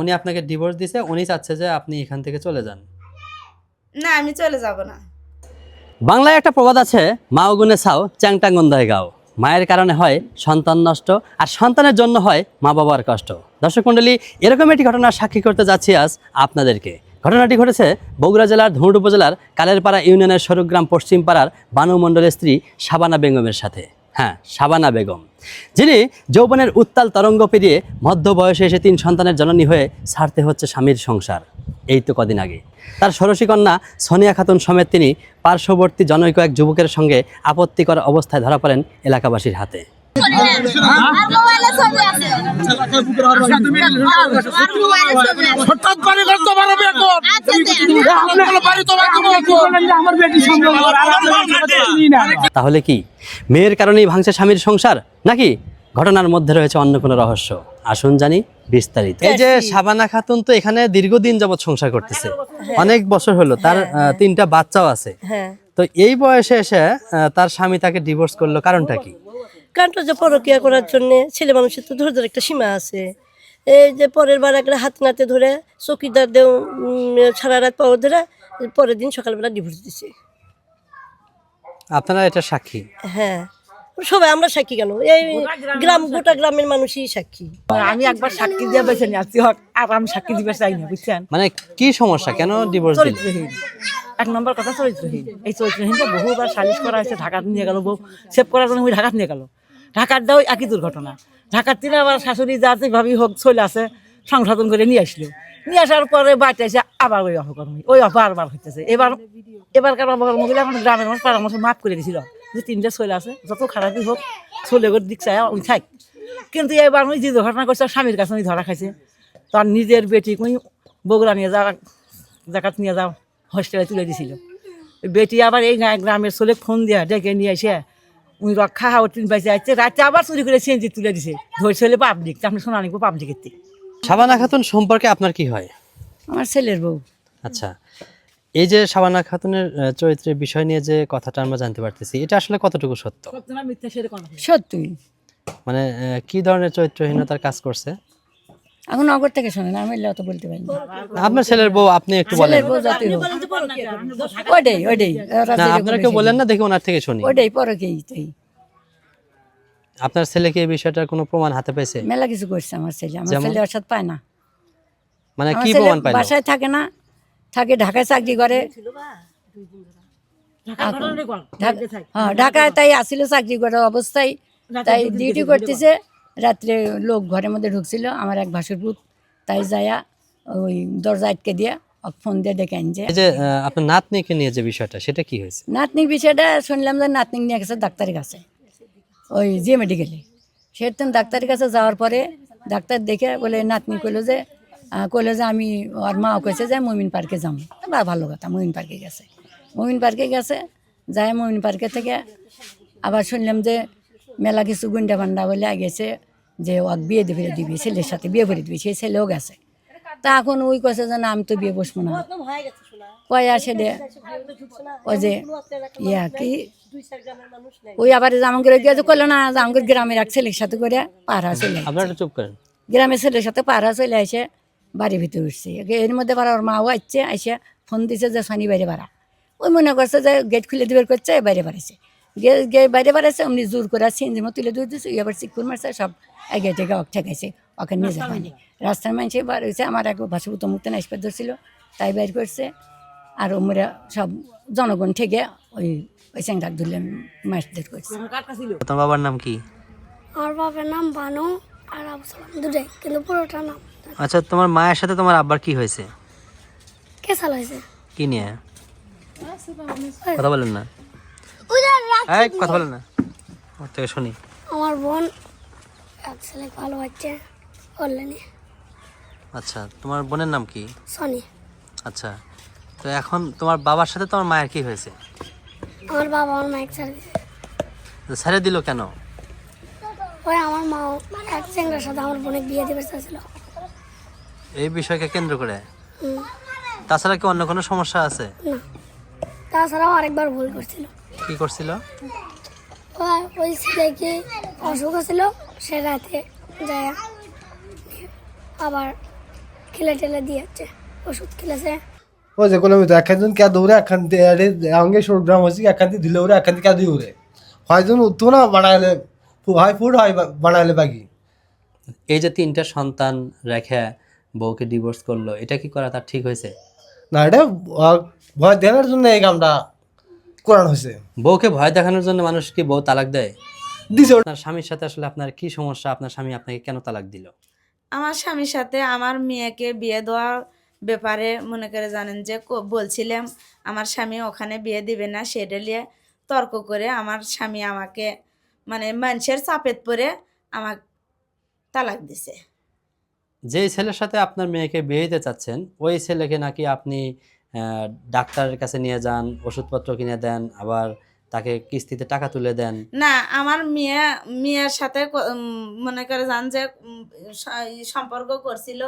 উনি আপনাকে ডিভোর্স দিয়েছে, উনি চাচ্ছে যে আপনি এখান থেকে চলে যান। না, আমি চলে যাব না। বাংলায় একটা প্রবাদ আছে, মা গুনে ছাও চ্যাংটাং গন্ধায় গাও। মায়ের কারণে হয় সন্তান নষ্ট, আর সন্তানের জন্য হয় মা বাবার কষ্ট। দর্শক মণ্ডলী, এরকম একটি ঘটনার সাক্ষী করতে যাচ্ছি আজ আপনাদেরকে। ঘটনাটি ঘটেছে বগুড়া জেলার ধুনট উপজেলার কালেরপাড়া ইউনিয়নের স্বরূপগ্রাম পশ্চিম পাড়ার বানু মণ্ডলের স্ত্রী শাবানা বেগমের সাথে। হ্যাঁ, শাবানা বেগম, যিনি যৌবনের উত্তাল তরঙ্গ পেরিয়ে মধ্য বয়সে এসে 3 সন্তানের জননী হয়ে ছাড়তে হচ্ছে স্বামীর সংসার। এই তো কদিন আগে তার ষোড়শী কন্যা সোনিয়া খাতুন সমেত তিনি পার্শ্ববর্তী জনৈক এক যুবকের সঙ্গে আপত্তিকর অবস্থায় ধরা পড়েন এলাকাবাসীর হাতে। তাহলে কি মেয়ের কারণেই ভাঙছে স্বামীর সংসার, নাকি ঘটনার মধ্যে রয়েছে অন্য কোনো রহস্য? আসুন জানি বিস্তারিত। এই যে শাবানা খাতুন তো এখানে দীর্ঘদিন যাবত সংসার করতেছে, অনেক বছর হলো, তার 3টা বাচ্চাও আছে। তো এই বয়সে এসে তার স্বামী তাকে ডিভোর্স করলো, কারণটা কি? কারণটা যে পরকিয়া করার জন্য ছেলে মানুষের তো ধৈর্যের একটা সীমা আছে। এই যে পরের বার একটা হাতে নাতে ধরে চকিদার দেও সারা রাত পাওয়ার ধরে পরের দিন সকালবেলা ডিভোর্স দিছে। আপনারা এটা সাক্ষী? হ্যাঁ, সবাই আমরা সাক্ষী। কেন এই গোটা গ্রামের মানুষই সাক্ষী। আমি একবার সাক্ষী দিয়ে বেছে নিয়ে আসছি, আর আমি সাক্ষী দিবে চাই না, বুঝছেন? মানে কি সমস্যা, কেন ডিভোর্স দিলেন? চরিত্রহীন, 1 নম্বর কথা চরিত্রহীন। এই চরিত্রহীনটা বহুবার সালিশ করা হয়েছে, ঢাকাতে নিয়ে গেল, বউ সেভ করার জন্য ওই ঢাকাতে নিয়ে গেল। ঢাকার দাও একই দুর্ঘটনা। ঢাকার থেকে আবার শাশুড়ি যাতে ভাবি হোক চলে আসে, সংশোধন করে নিয়ে আসলো। নিয়ে আসার পরে বাড়িতে এসে আবার ওই অপকর্ম, ওই বারবার হইতেছে। এবারকার অপকর্মগুলো আমার গ্রামের মানুষ পাড়ার মানুষ মাফ করে দিয়েছিল যে 3টে চলে আসে, যত খারাপই হোক চলে গোর দিক চায় ওই থাক। কিন্তু এবার ওই যে দুর্ঘটনা করছে স্বামীর কাছে ওই ধরা খাইছে। তার নিজের বেটি কই বগুড়া নিয়ে জাকাত নিয়ে যাও হোস্টেলে তুলে দিয়েছিল। বেটি আবার এই গ্রামের ছেলে ফোন দিয়ে ডেকে নিয়ে এসে উনি রক্ষা হাওয়া 3 বাজে আসছে, রাতে আবার চুরি করে সিএনজি তুলে দিছে। ধরছিল পাবলিক, আপনি শোনা নিব পাবলিকের থেকে। শাবানা খাতুন সম্পর্কে আপনার কি হয়? আমার ছেলের বউ। আচ্ছা, এই যে শাবানা খাতুনের চরিত্রের বিষয় নিয়ে যে কথাটা আমরা জানতে পারতেছি, এটা আসলে কতটুকু সত্য? সত্যি। মানে কি ধরনের চরিত্রহীনতার কাজ করছে? এখন নগর থেকে শোনেন, আমি অত বলতে পারি না। আপনার ছেলের বউ, আপনি একটু বলেন। ছেলের বউ জাতি হোক, ওইটাই না, আপনারা কেউ বলেন না, দেখি ওনার থেকে শুনি। ওইটাই পরকেই তাই। আপনার ছেলে কি এই বিষয়টার কোনো প্রমাণ হাতে পেয়েছে? মেলা কিছু করছে আমার ছেলে। আমার ছেলে অর্থাৎ পায় না। মানে আমার কি ছেলে প্রমাণ পাইলো? বাসায় থাকে না, থাকে ঢাকায় চাকরি করে। হ্যাঁ, ঢাকায় তাই আসিল চাকরি করার অবস্থায়, তাই ডিউটি করতেছে। রাত্রে লোক ঘরের মধ্যে ঢুকছিল, আমার এক ভাসুরপুত, তাই যায়া ওই দরজা আটকে দিয়ে ফোন দিয়ে ডেকে আনছে। এই যে আপনার নাতনিকে নিয়ে যে বিষয়টা, সেটা কি হয়েছে? নাতনির বিষয়টা শুনলাম যে নাতনি নিয়ে গেছে ডাক্তারের কাছে, ওই জিএ মেডিকেলে। সেরকম ডাক্তারের কাছে যাওয়ার পরে ডাক্তার দেখে বলে, নাতনি কইলো যে আমি, আর মাও কইছে যে মুমিন পার্কে যাবো। বা ভালো কথা, মুমিন পার্কে গেছে। মুমিন পার্কে গেছে, যায় মুমিন পার্কে থেকে আবার শুনলাম যে মেলা কিছু গুন্ডা বান্ডা বলে গেছে যে ও বিয়ে দিয়ে দিবি, ছেলের সাথে বিয়ে করে দিবি। সেই ছেলেও গেছে। তা এখন ওই কয়েছে যে না, আমি তো বিয়ে বসবো না। কয় আসে দে ওই যে ইয়া কি ওই আবার আমাকে গিয়ে করলো না, যে আমাকে গ্রামের এক ছেলের সাথে করে পাড়া চলে আসে। আপনারা চুপ করেন। গ্রামের ছেলের সাথে পাড়া চলে আসে বাড়ির ভিতরে উঠছে। এর মধ্যে পাড়া ওর মাও আসছে, আসে ফোন দিছে যে শনি বাইরে বাড়া। ওই মনে করছে যে গেট খুলে দিবে করছে, বাইরে বাড়াইছে। বাইরে বাড়াইছে, অমনি জোর করে সিনজিমো তুলে দিয়ে দিচ্ছে। এবার চিকুর মারছে, সব এগে টেকে ঠেকাইছে, ওকে নিয়ে যাবে না। রাস্তার মানুষে বার হয়েছে, আমার এক ভাসুপুত মুক্ত নাইসপাত ধরছিল, তাই বাইর করছে। আর ওমরা সব জনগণ থেকে ওই চ্যাংটা ধরলেন মাছদের করছে। তোমার বাবার নাম কি? আমার বাবার নাম বানু আর আবু সালাম, দুটাই, কিন্তু পুরোটা নাম। আচ্ছা, তোমার মায়ের সাথে তোমার আব্বার কি হয়েছে? কেসাল হয়েছে। কি নিয়ে? কথা বলেন না, এই কথা বলেন না, ওর থেকে শুনি। আমার বোন এক ছেলে ভালো হচ্ছে অনলাইনে। আচ্ছা, তোমার বোনের নাম কি? সনি। আচ্ছা, তো এখন তোমার বাবার সাথে তোমার মায়ের কি হয়েছে? আমার বাবা আমার মাইক ছেড়ে দিয়েছে। ছেড়ে দিল কেন? ওই আমার মাও এক চ্যাংড়ার সাথে আমার বোনের বিয়ে দিতে চাইছিল। এই বিষয়কে কেন্দ্র করে? তাছাড়া কি অন্য কোনো সমস্যা আছে? না, তাছাড়াও আরেকবার ভুল করছিল। কি করছিল? ওই ছেলেকে অসুখ ছিল, সে রাতে যায় আবার খেলে টেলে দিয়েছে, ওষুধ খেলেছে। ওই যে কোনো মতো একখান কে দৌড়ে একখান আঙ্গে সরগ্রাম হচ্ছে একখান দিলে ওরে একখান কে দিয়ে উড়ে হয়জন উঠতো না বানাইলে হয় ফুড হয় বানাইলে বাকি। এই যে 3টা সন্তান রেখে বউকে ডিভোর্স করলো, এটা কি করা তার ঠিক হয়েছে? না, এটা ভয় দেওয়ার জন্য এই কামটা করানো হয়েছে। বউকে ভয় দেখানোর জন্য মানুষ কি বউ তালাক দেয়? দিছে আপনার স্বামীর সাথে আসলে আপনার কি সমস্যা? আপনার স্বামী আপনাকে কেন তালাক দিল? আমার স্বামীর সাথে আমার মেয়েকে বিয়ে দেওয়ার ব্যাপারে মনে করে জানেন যে বলছিলাম আমার স্বামী ওখানে বিয়ে দিবে না, সেটা নিয়ে তর্ক করে আমার স্বামী আমাকে মানে মানুষের চাপেত পরে আমাকে তালাক দিছে। যেই ছেলের সাথে আপনার মেয়েকে বিয়ে দিতে চাচ্ছেন ওই ছেলেকে নাকি আপনি ডাক্তারের কাছে নিয়ে যান, ওষুধপত্র কিনে দেন, আবার তাকে কিস্তিতে টাকা তুলে দেন। না, আমার মেয়ের সাথে মনে করে জান যে সম্পর্ক করছিল।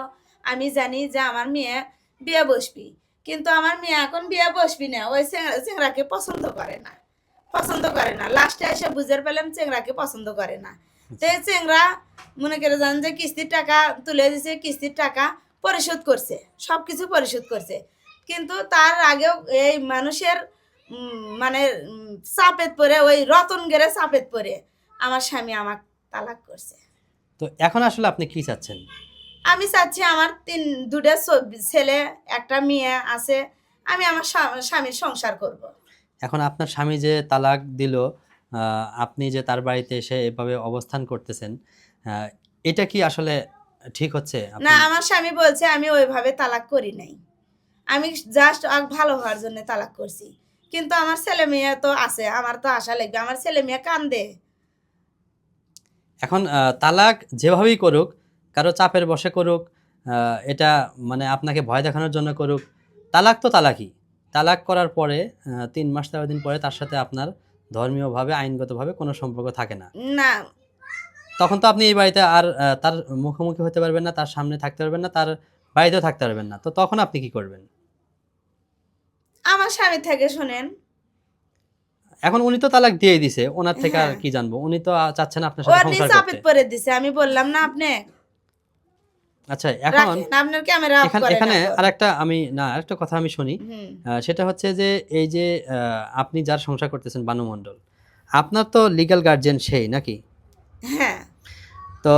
আমি জানি যে আমার মেয়ে বিয়ে বসবি, কিন্তু আমার মেয়ে এখন বিয়ে বসবি না, ওই চেংড়াকে পছন্দ করে না। লাস্টে এসে বুঝে পেলাম চেংড়াকে পছন্দ করে না। তো চেংড়া মনে করে জান যে কিস্তির টাকা তুলে দিছে, কিস্তির টাকা পরিশোধ করছে, সব কিছু পরিশোধ করছে, কিন্তু তার আগেও এই মানুষের মানে চাপেত পরে, ওই রতন গেরে চাপেত পরে আমার স্বামী আমাকে তালাক করছে। তো এখন আসলে আপনি কি চাচ্ছেন? আমি চাচ্ছি আমার দুটো ছেলে একটা মেয়ে আছে, আমি আমার স্বামীর সংসার করব। এখন আপনার স্বামী যে তালাক দিল, আপনি যে তার বাড়িতে এসে এভাবে অবস্থান করতেছেন, এটা কি আসলে ঠিক হচ্ছে? না, আমার স্বামী বলছে আমি ওইভাবে তালাক করি নাই, আমি জাস্ট ভালো হওয়ার জন্য তালাক করছি, কিন্তু আমার ছেলে মেয়ে তো আছে, আমার তো আশা লাগবে, আমার ছেলে মেয়ে কান্দে। এখন তালাক যেভাবেই করুক, কারো চাপের বশে করুক, এটা মানে আপনাকে ভয় দেখানোর জন্য করুক, তালাক তো তালাকই। তালাক করার পরে 3 মাস 13 দিন পরে তার সাথে আপনার ধর্মীয়ভাবে আইনগতভাবে কোনো সম্পর্ক থাকে না। না, তখন তো আপনি এই বাড়িতে আর তার মুখোমুখি হতে পারবেন না, তার সামনে থাকতে পারবেন না, তার বাড়িতেও থাকতে পারবেন না। তো তখন আপনি কি করবেন? আমার স্বামী থেকে শোনেন, এখন উনি তো তালাক দিয়ে দিছে, ওনার থেকে আর হ্যাঁ। কি জানবো? উনি তো চাচ্ছেন আপনার সাথে ওর সংসার চাপেত করতে। পরে দিছে, আমি বললাম না আপনি আচ্ছা, এখন রাখেন, আপনার ক্যামেরা অফ করেন এখানে এখন। আরেকটা কথা আমি শুনি। হুম। সেটা হচ্ছে যে এই যে আপনি যার সংসার করতেছেন বানু মণ্ডল, আপনার তো লিগ্যাল গার্জিয়ান সেই নাকি? হ্যাঁ তো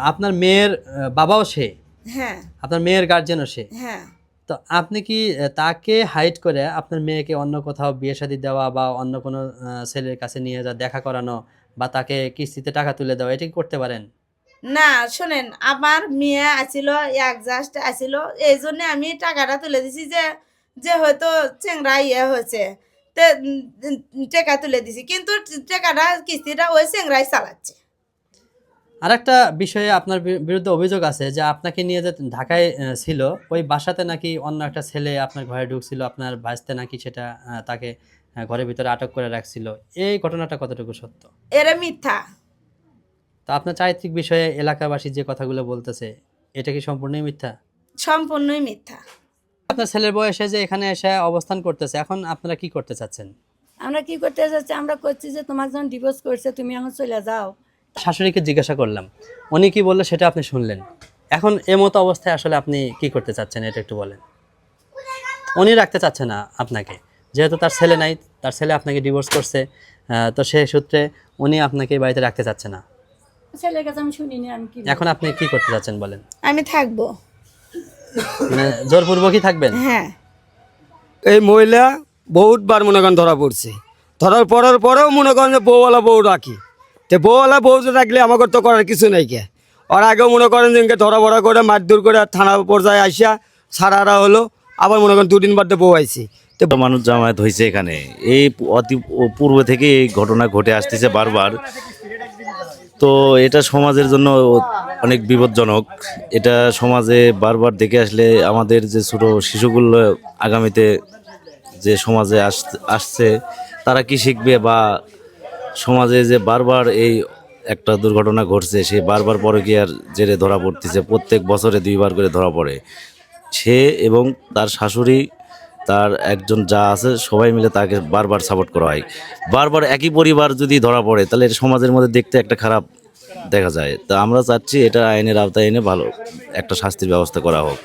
আপনার মেয়ের বাবাও সে, হ্যাঁ আপনার মেয়ের গার্জিয়ানও সে। হ্যাঁ। তো আপনি কি তাকে হাইড করে আপনার মেয়েকে অন্য কোথাও বিয়ে শাদী দেওয়া বা অন্য কোনো ছেলের কাছে নিয়ে যা দেখা করানো বা তাকে কিস্তিতে টাকা তুলে দেওয়া, এটা কি করতে পারেন? না শোনেন, আমার মেয়ে আসিল, জাস্ট আসিল, এই জন্য আমি টাকাটা তুলে দিছি যে হয়তো চেংড়া হয়েছে, টাকা তুলে দিছি, কিন্তু টাকাটা কিস্তিটা ওই চেংড়াই চালাচ্ছে। আরেকটা বিষয়ে আপনার বিরুদ্ধে অভিযোগ আছে যে আপনাকে নিয়ে যে ঢাকায় ছিল, ওই বাসাতে নাকি অন্য একটা ছেলে আপনার ঘরে ঢুকছিল, আপনার ভাইস্তে নাকি সেটা তাকে ঘরের ভিতরে আটক করে রাখছিল। এই ঘটনাটা কতটুকু সত্য? এরা মিথ্যা। তো আপনার চারিত্রিক বিষয়ে এলাকাবাসী যে কথাগুলো বলতেছে, এটা কি সম্পূর্ণই মিথ্যা? সম্পূর্ণই মিথ্যা। আপনার ছেলের বয়সে যে এখানে এসে অবস্থান করতেছে, এখন আপনারা কি করতে চাচ্ছেন? আমরা কি করতে যাচ্ছি, আমরা করছি যে তোমাকে যখন ডিভোর্স করছে তুমি এখন চলে যাও। শাশুড়িকে জিজ্ঞাসা করলাম, উনি কি বললো সেটা আপনি শুনলেন। এখন এমতো অবস্থায় আসলে আপনি কি করতে চাচ্ছেন, এটা একটু বলেন। উনি রাখতে চাচ্ছে না আপনাকে, যেহেতু তার ছেলে নাই, তার ছেলে আপনাকে ডিভোর্স করছে, তো সেই সূত্রে উনি আপনাকে এই বাড়িতে রাখতে চাচ্ছে না। ছেলের কাছে আমি শুনিনি, আমি কি এখন আপনি কি করতে চাচ্ছেন বলেন? আমি থাকবো। মানে জোরপূর্বকই থাকবেন? হ্যাঁ। এই মহিলা বহুতবার মনে করেন ধরা পড়ছে, ধরার পরেও মনে করেন যে বউওয়ালা বউ রাখি, তো বউওয়ালা বউ যে রাখলে আমাকে তো করার কিছু নাই কে। আর আগেও মনে করেন যে ধরা বড়া করে মারধর করে থানা পর্যায়ে আসিয়া ছাড়ারা হলো, আবার মনে করেন 2 দিন বাদে বউ আইছি। তো মানুষ জামায়াত হয়েছে এখানে, এই অতি পূর্ব থেকে এই ঘটনা ঘটে আসতেছে বারবার। তো এটা সমাজের জন্য অনেক বিপজ্জনক। এটা সমাজে বারবার দেখে আসলে আমাদের যে ছোট শিশুগুলো আগামীতে যে সমাজে আসছে তারা কি শিখবে, বা সমাজে যে বারবার এই একটা দুর্ঘটনা ঘটছে, সে বারবার পরকীয়ার জেরে ধরা পড়তেছে, প্রত্যেক বছরে 2 বার করে ধরা পড়ে। সে এবং তার শাশুড়ি, তার একজন যা আছে, সবাই মিলে তাকে বারবার সাপোর্ট করা হয়। বারবার একই পরিবার যদি ধরা পড়ে তাহলে এটা সমাজের মধ্যে দেখতে একটা খারাপ দেখা যায়। তা আমরা চাচ্ছি এটা আইনের আওতায় এনে ভালো একটা শাস্তির ব্যবস্থা করা হোক।